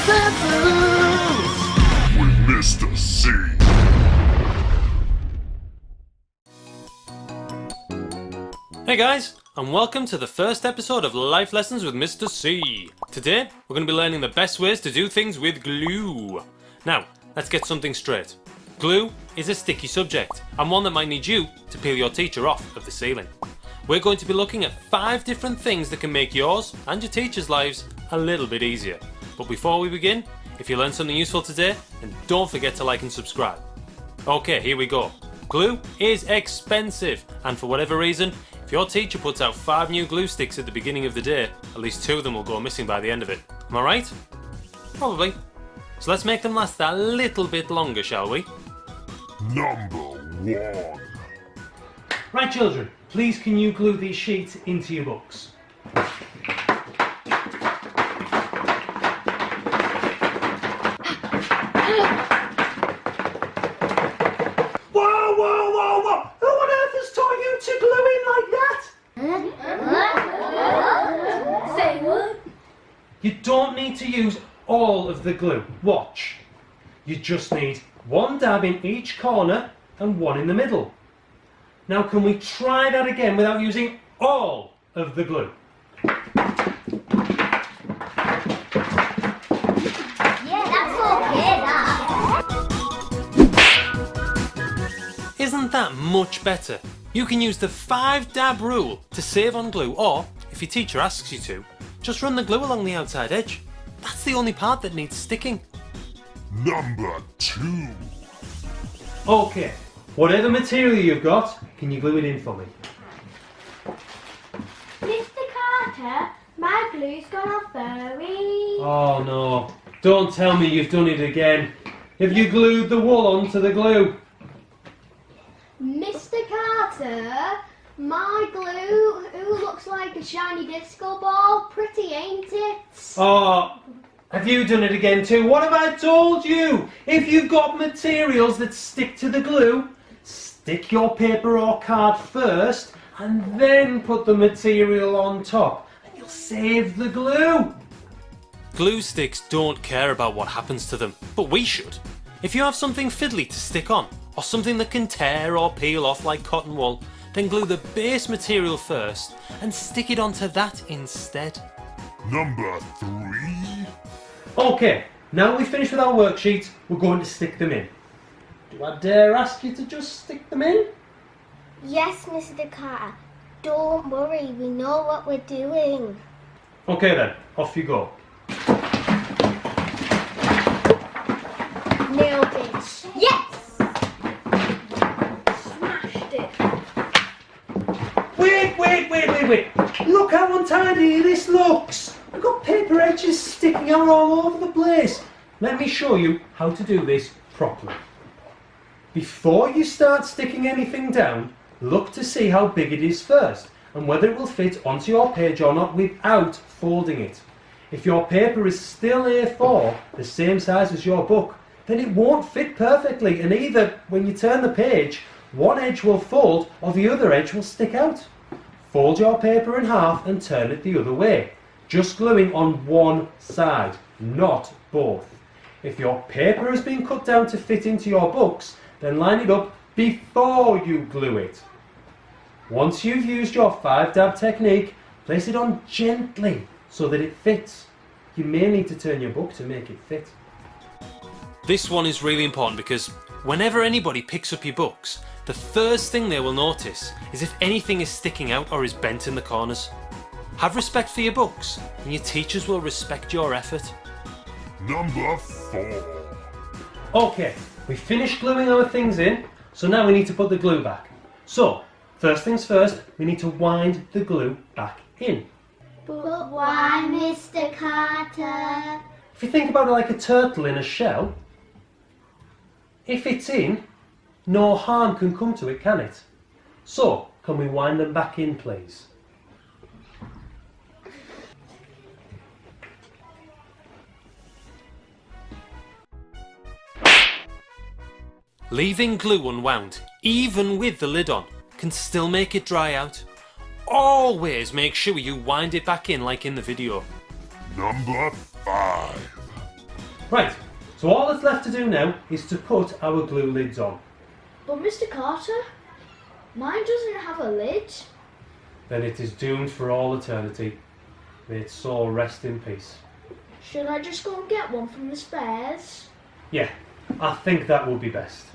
Lessons with Mr. C. Hey guys, and welcome to the first episode of Life Lessons with Mr. C. Today, we're going to be learning the best ways to do things with glue. Now, let's get something straight. Glue is a sticky subject, and one that might need you to peel your teacher off of the ceiling. We're going to be looking at 5 different things that can make yours and your teacher's lives a little bit easier. But before we begin, if you learned something useful today, then don't forget to like and subscribe. Okay, here we go. Glue is expensive, and for whatever reason, if your teacher puts out 5 new glue sticks at the beginning of the day, at least 2 of them will go missing by the end of it. Am I right? Probably. So let's make them last a little bit longer, shall we? Number 1. Right, children, please can you glue these sheets into your books? Whoa, whoa, whoa, whoa! Who on earth has taught you to glue in like that? Say what? You don't need to use all of the glue. Watch. You just need 1 dab in each corner and 1 in the middle. Now can we try that again without using all of the glue? Yeah, that's okay, that. Isn't that much better? You can use the 5 dab rule to save on glue, or, if your teacher asks you to, just run the glue along the outside edge. That's the only part that needs sticking. Number 2. Okay, whatever material you've got, can you glue it in for me? Mr. Carter, my glue's gone off furry. Oh no, don't tell me you've done it again. Have you glued the wool onto the glue? Mr. Carter, my glue, who looks like a shiny disco ball. Pretty, ain't it? Oh, have you done it again too? What have I told you? If you've got materials that stick to the glue, stick your paper or card first and then put the material on top and you'll save the glue. Glue sticks don't care about what happens to them, but we should. If you have something fiddly to stick on, or something that can tear or peel off like cotton wool, then glue the base material first and stick it onto that instead. Number 3. Okay, now we've finished with our worksheets, we're going to stick them in. Do I dare ask you to just stick them in? Yes, Mr. Carter. Don't worry, we know what we're doing. Okay then, off you go. Nailed it. Yes! Smashed it. Wait. Look how untidy this looks. I've got paper edges sticking out all over the place. Let me show you how to do this properly. Before you start sticking anything down, look to see how big it is first and whether it will fit onto your page or not without folding it. If your paper is still A4, the same size as your book, then it won't fit perfectly, and either when you turn the page, one edge will fold or the other edge will stick out. Fold your paper in half and turn it the other way, just gluing on one side, not both. If your paper has been cut down to fit into your books, then line it up before you glue it. Once you've used your 5 dab technique, place it on gently so that it fits. You may need to turn your book to make it fit. This one is really important because whenever anybody picks up your books, the first thing they will notice is if anything is sticking out or is bent in the corners. Have respect for your books, and your teachers will respect your effort. Number 4. Okay, we finished gluing our things in, so now we need to put the glue back. So, first things first, we need to wind the glue back in. But why, Mr. Carter? If you think about it like a turtle in a shell, if it's in, no harm can come to it, can it? So, can we wind them back in, please? Leaving glue unwound, even with the lid on, can still make it dry out. Always make sure you wind it back in like in the video. Number 5. Right, so all that's left to do now is to put our glue lids on. But Mr. Carter, mine doesn't have a lid. Then it is doomed for all eternity. May its soul rest in peace. Should I just go and get one from the spares? Yeah, I think that will be best.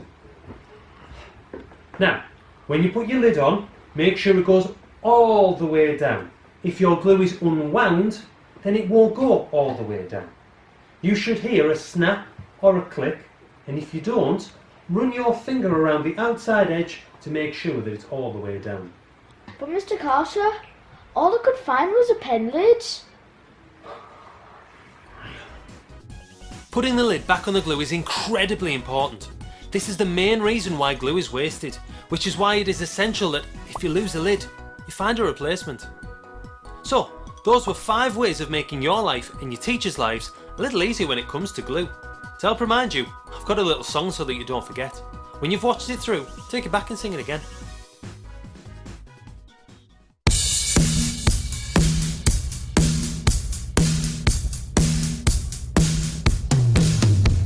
Now, when you put your lid on, make sure it goes all the way down. If your glue is unwound, then it won't go all the way down. You should hear a snap or a click, and if you don't, run your finger around the outside edge to make sure that it's all the way down. But Mr. Carter, all I could find was a pen lid. Putting the lid back on the glue is incredibly important. This is the main reason why glue is wasted, which is why it is essential that if you lose a lid, you find a replacement. So, those were 5 ways of making your life and your teachers' lives a little easier when it comes to glue. To help remind you, I've got a little song so that you don't forget. When you've watched it through, take it back and sing it again.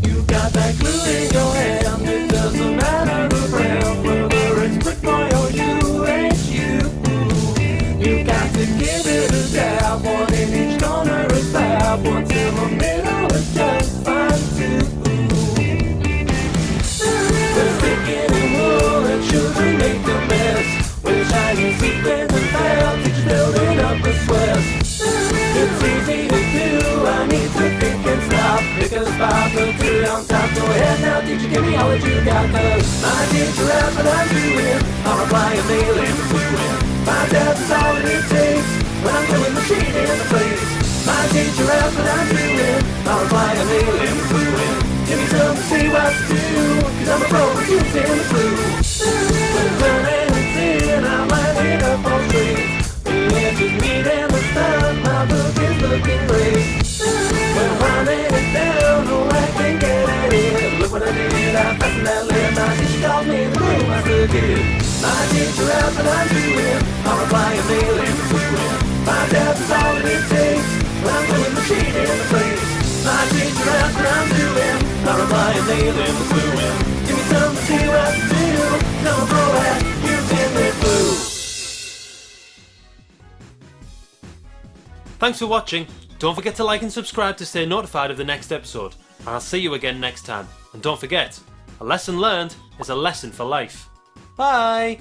You've got that glue in your hand, it doesn't matter the brand, whether it's brick or you ain't you. You've got to give it a dab, one in each corner is fab, one in the middle is just fine too. We're sticking in wool and children make a mess, with shiny sequins and felt, teachers building up a sweat. It's easy to do, I need to think and stop. Pick a spot, look to it on top. Go ahead now, teacher, give me all that you got. Cause my teacher asked what I'm doing. I'm applying nail in the fluid. My dad is all that it takes when I'm gluing the sheet in the place. My teacher asked what I'm doing. I'm applying nail in the fluid. Give me some to see what to do, cause I'm a pro for using the glue. When turning and seeing, I'm lining up all straight. The edges meet and the start, my book is looking great. When I'm running it down, oh I can get at it. Look what I did, I fastened that lid. My teacher called me the glue master kid. My teacher asked what I'm doing. I'm applying nail in the fluid. My dad is all that it takes when I'm gluing the sheet in the place. My teacher asked what I'm doing. I'm applying nail in the fluid. Give me something to see what to do. No pro at using this glue. Thanks for watching. Don't forget to like and subscribe to stay notified of the next episode. And I'll see you again next time. And don't forget, a lesson learned is a lesson for life. Bye!